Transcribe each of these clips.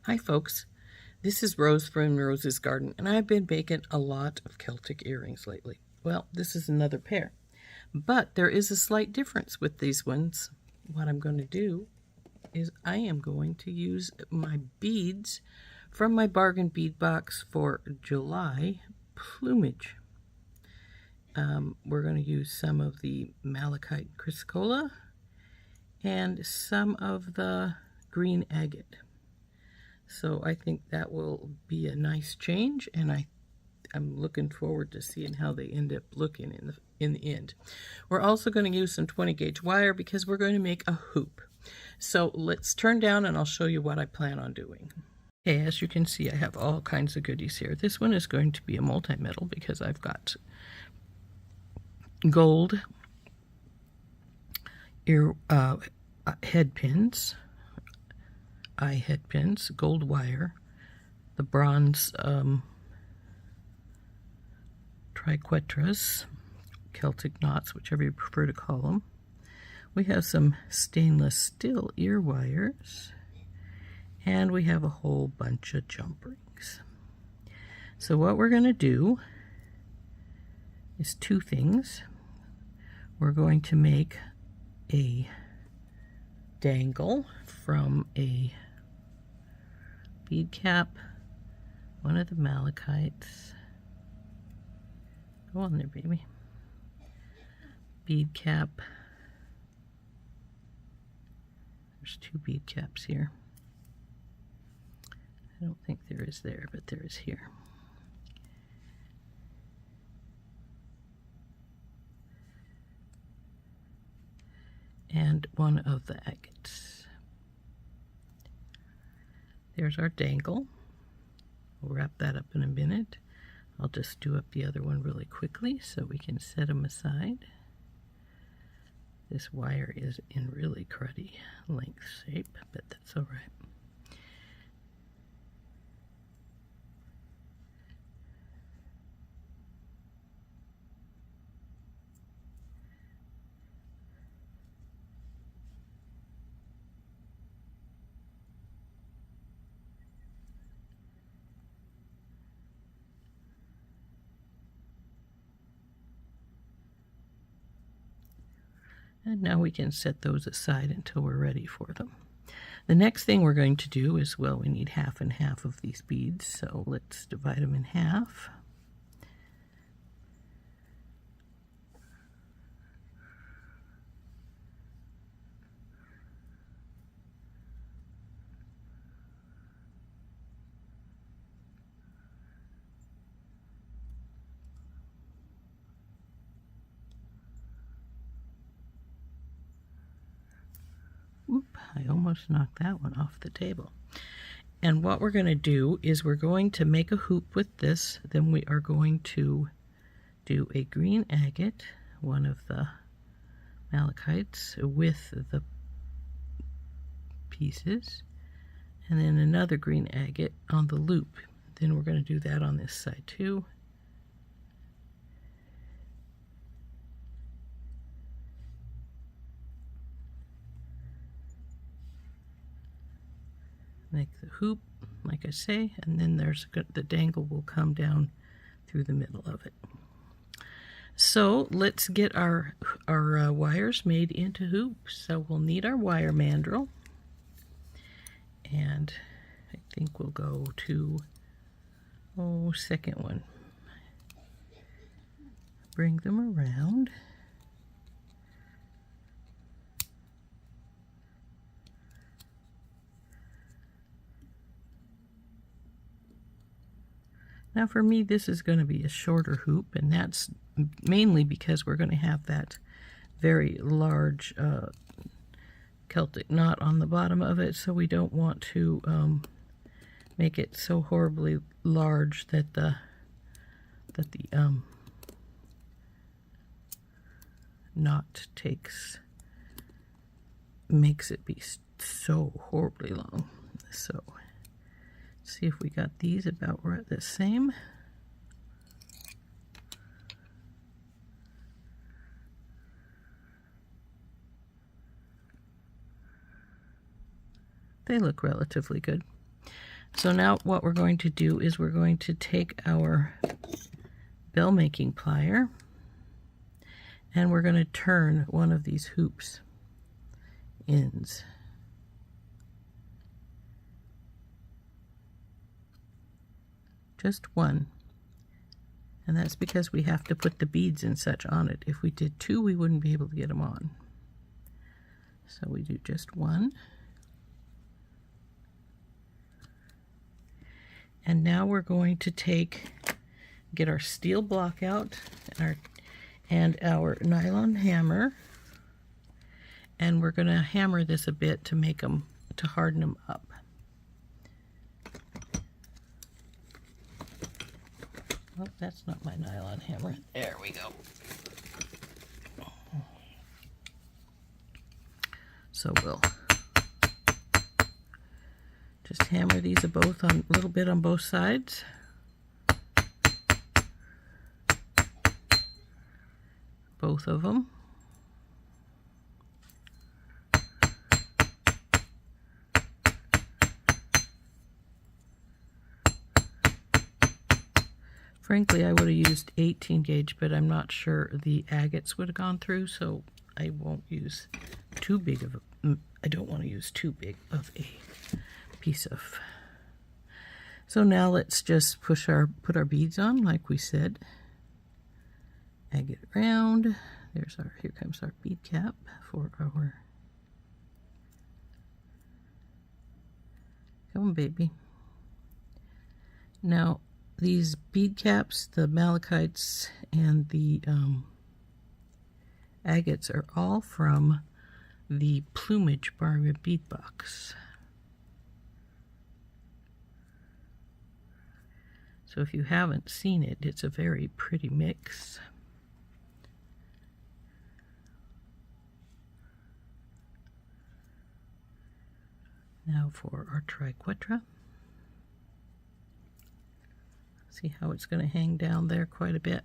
Hi folks, this is Rose from Rose's Garden, and I've been making a lot of Celtic earrings lately. Well, this is another pair, but there is a slight difference with these ones. What I'm going to do is I am going to use my beads from my bargain bead box for July Plumage. We're going to use some of the malachite chrysocolla and some of the green agate. So I think that will be a nice change, and I'm looking forward to seeing how they end up looking in the end. We're also going to use some 20 gauge wire because we're going to make a hoop. So let's turn down and I'll show you what I plan on doing. Okay, as you can see, I have all kinds of goodies here. This one is going to be a multi-metal because I've got gold head pins, eye head pins, gold wire, the bronze triquetras, Celtic knots, whichever you prefer to call them. We have some stainless steel ear wires, and we have a whole bunch of jumprings. So what we're going to do is two things. We're going to make a dangle from a bead cap, one of the malachites. Go on there, baby. Bead cap. There's two bead caps here. I don't think there is there, but there is here. And one of the agates. There's our dangle. We'll wrap that up in a minute. I'll just do up the other one really quickly so we can set them aside. This wire is in really cruddy length shape, but that's all right. And now we can set those aside until we're ready for them. The next thing we're going to do is, well, we need half and half of these beads, so let's divide them in half. Oop, I almost knocked that one off the table. And what we're going to do is we're going to make a hoop with this. Then we are going to do a green agate, one of the malachites, with the pieces, and then another green agate on the loop. Then we're going to do that on this side too. Make the hoop, like I say, and then the dangle will come down through the middle of it. So let's get our wires made into hoops. So we'll need our wire mandrel, and I think we'll go to second one. Bring them around. Now for me, this is going to be a shorter hoop, and that's mainly because we're going to have that very large Celtic knot on the bottom of it, so we don't want to make it so horribly large that the knot makes it be so horribly long. So see if we got these about right the same. They look relatively good. So now what we're going to do is we're going to take our bell making plier and we're going to turn one of these hoops ends. Just one. And that's because we have to put the beads and such on it. If we did two, we wouldn't be able to get them on. So we do just one. And now we're going to get our steel block out and our nylon hammer, and we're going to hammer this a bit to harden them up. Oh, that's not my nylon hammer. There we go. So we'll just hammer these a little bit on both sides. Both of them. Frankly, I would have used 18 gauge, but I'm not sure the agates would have gone through, so I won't use too big of a, I don't want to use too big of a piece of. So now let's just put our beads on like we said. Agate around. Here comes our bead cap for our, come on baby. Now these bead caps, the malachites and the agates are all from the Plumage Bargain Bead Box. So if you haven't seen it, it's a very pretty mix. Now for our triquetra. See how it's going to hang down there quite a bit.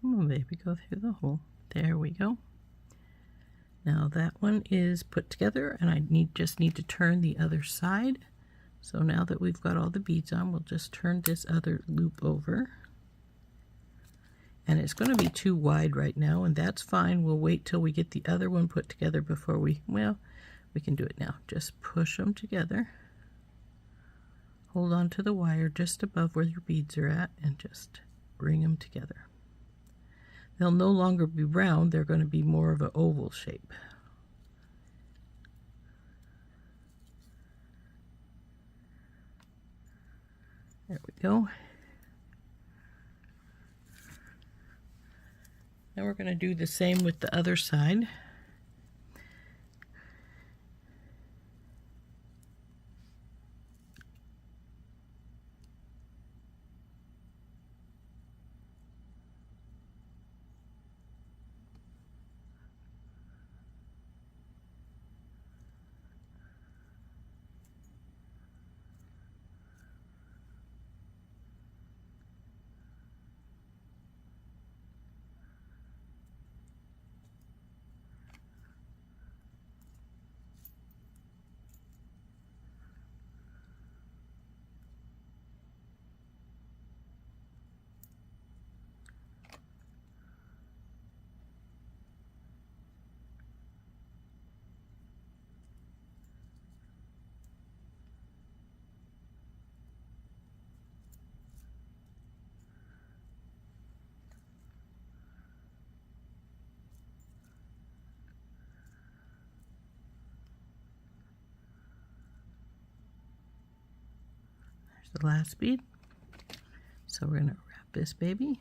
Come on, baby, go through the hole. There we go. Now that one is put together, and I just need to turn the other side. So now that we've got all the beads on, we'll just turn this other loop over. And it's going to be too wide right now, and that's fine. We'll wait till we get the other one put together before we can do it now. Just push them together. Hold on to the wire just above where your beads are at, and just bring them together. They'll no longer be round, they're going to be more of an oval shape. There we go. Now we're going to do the same with the other side. the last bead. So we're going to wrap this baby.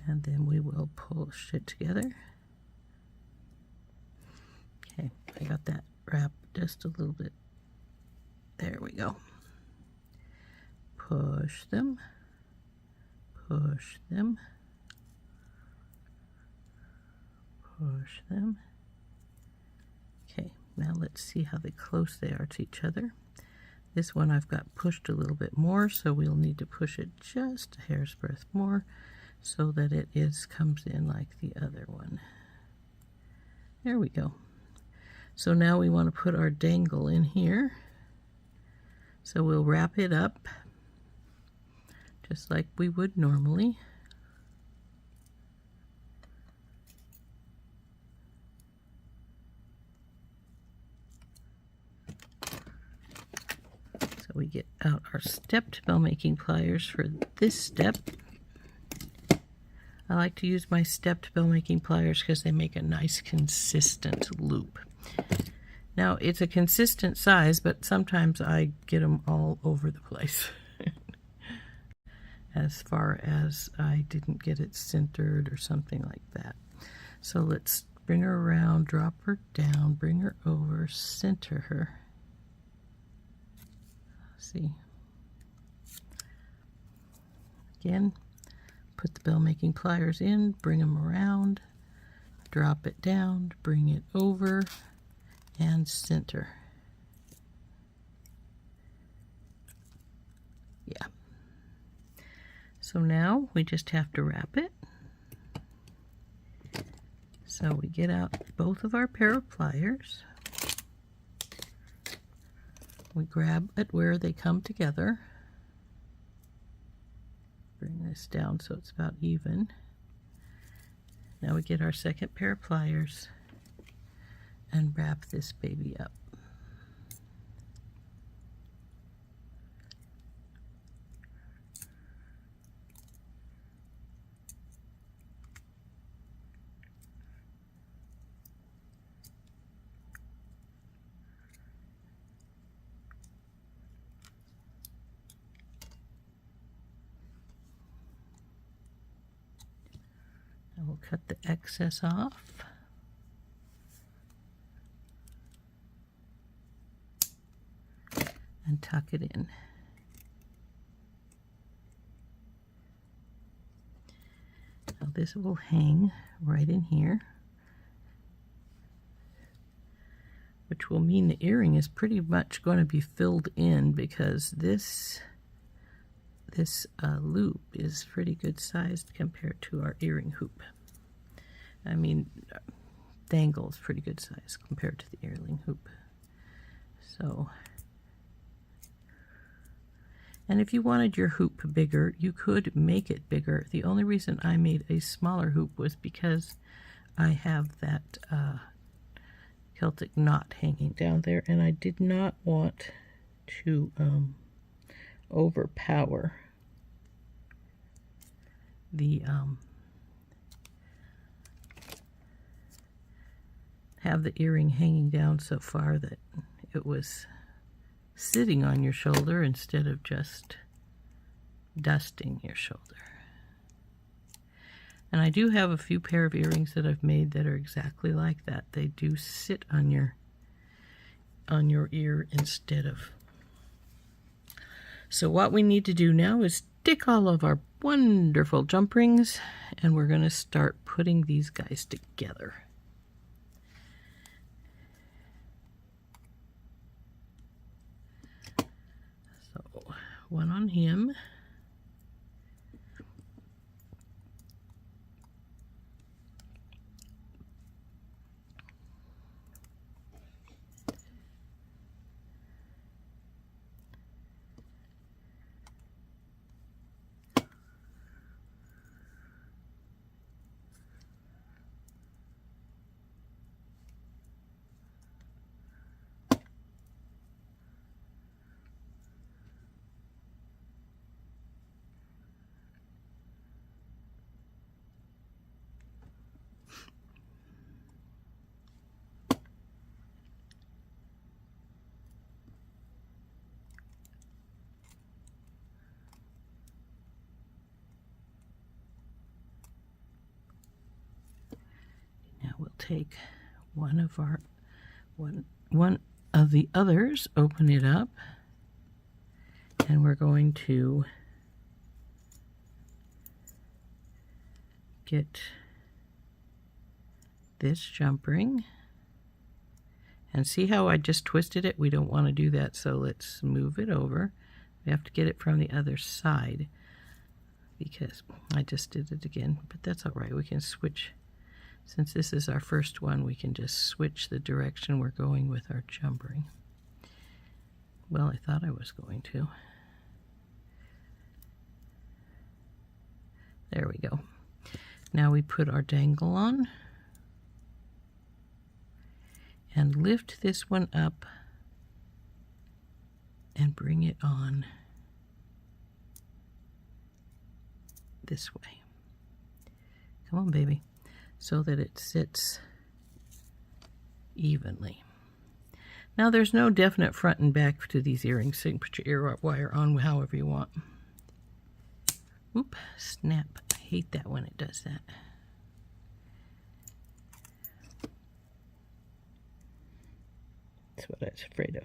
And then we will push it together. Okay, I got that wrapped just a little bit. There we go. Push them. Push them. Push them. Okay, now let's see how close they are to each other. This one I've got pushed a little bit more, so we'll need to push it just a hair's breadth more so that it comes in like the other one. There we go. So now we want to put our dangle in here. So we'll wrap it up just like we would normally. We get out our stepped bell making pliers for this step. I like to use my stepped bell making pliers because they make a nice consistent loop. Now it's a consistent size, but sometimes I get them all over the place as far as I didn't get it centered or something like that. So let's bring her around, drop her down, bring her over, center her. See. Again, put the bell making pliers in, bring them around, drop it down, bring it over, and center. Yeah. So now we just have to wrap it. So we get out both of our pair of pliers. We grab it where they come together. Bring this down so it's about even. Now we get our second pair of pliers and wrap this baby up. We'll cut the excess off. And tuck it in. Now this will hang right in here, which will mean the earring is pretty much going to be filled in because this loop is pretty good sized compared to our earring hoop. I mean, dangle is pretty good size compared to the earring hoop. So, and if you wanted your hoop bigger, you could make it bigger. The only reason I made a smaller hoop was because I have that Celtic knot hanging down there, and I did not want to overpower the have the earring hanging down so far that it was sitting on your shoulder instead of just dusting your shoulder. And I do have a few pair of earrings that I've made that are exactly like that. They do sit on your ear instead of. So what we need to do now is stick all of our wonderful jump rings, and we're going to start putting these guys together. So one on him. take one of the others, open it up, and we're going to get this jump ring. And see how I just twisted it? We don't want to do that, so let's move it over. We have to get it from the other side because I just did it again, but that's all right. We can switch. Since this is our first one, we can just switch the direction we're going with our jump ring. Well, I thought I was going to. There we go. Now we put our dangle on and lift this one up and bring it on this way. Come on, baby. So that it sits evenly. Now there's no definite front and back to these earrings, so you can put your ear wire on however you want. Oop, snap. I hate that when it does that. That's what I was afraid of.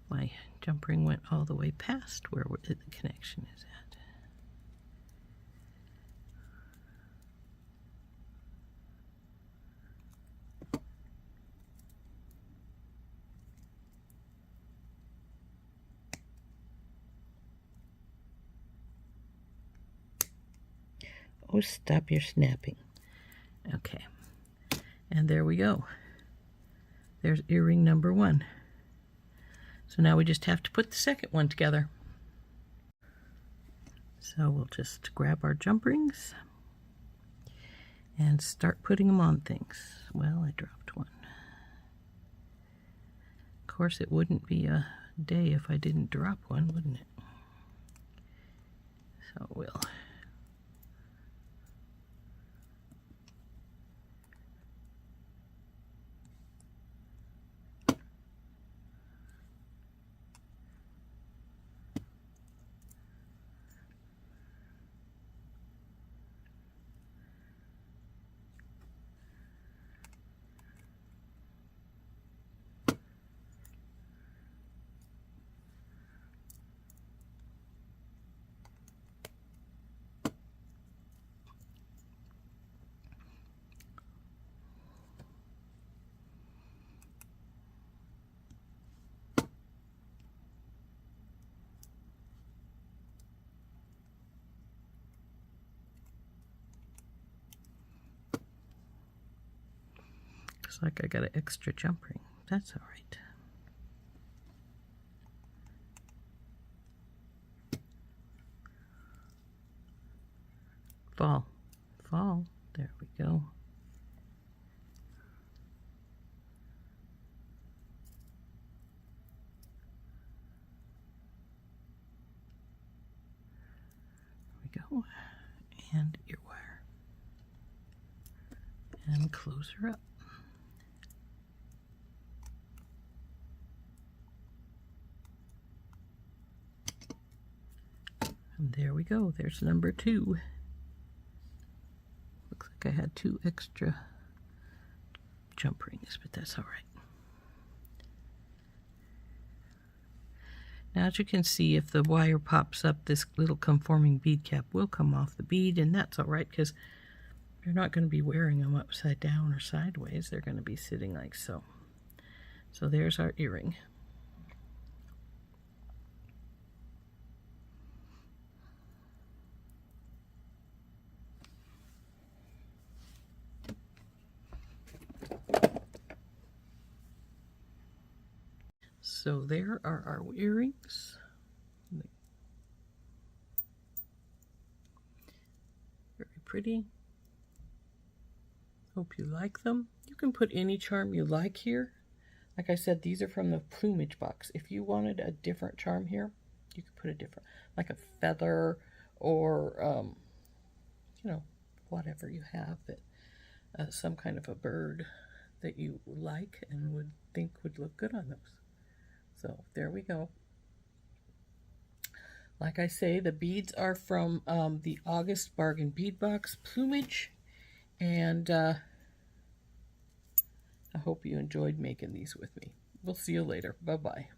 My jump ring went all the way past where the connection is at. Oh, stop your snapping. Okay. And there we go. There's earring number 1. So now we just have to put the second one together. So we'll just grab our jump rings and start putting them on things. Well, I dropped one. Of course, it wouldn't be a day if I didn't drop one, wouldn't it? So we'll looks like I got an extra jump ring. That's all right. Fall. Fall. There we go. There we go. And ear wire. And close her up. And there we go. There's number 2. Looks like I had 2 extra jump rings, but that's all right. Now, as you can see, if the wire pops up, this little conforming bead cap will come off the bead, and that's all right because you're not going to be wearing them upside down or sideways. They're going to be sitting like so. So there's our earring. So there are our earrings. Very pretty. Hope you like them. You can put any charm you like here. Like I said, these are from the Plumage box. If you wanted a different charm here, you could put a different, like a feather or, you know, whatever you have that, some kind of a bird that you like and would think would look good on those. So there we go. Like I say, the beads are from the July Bargain Bead Box, Plumage, and I hope you enjoyed making these with me. We'll see you later. Bye-bye.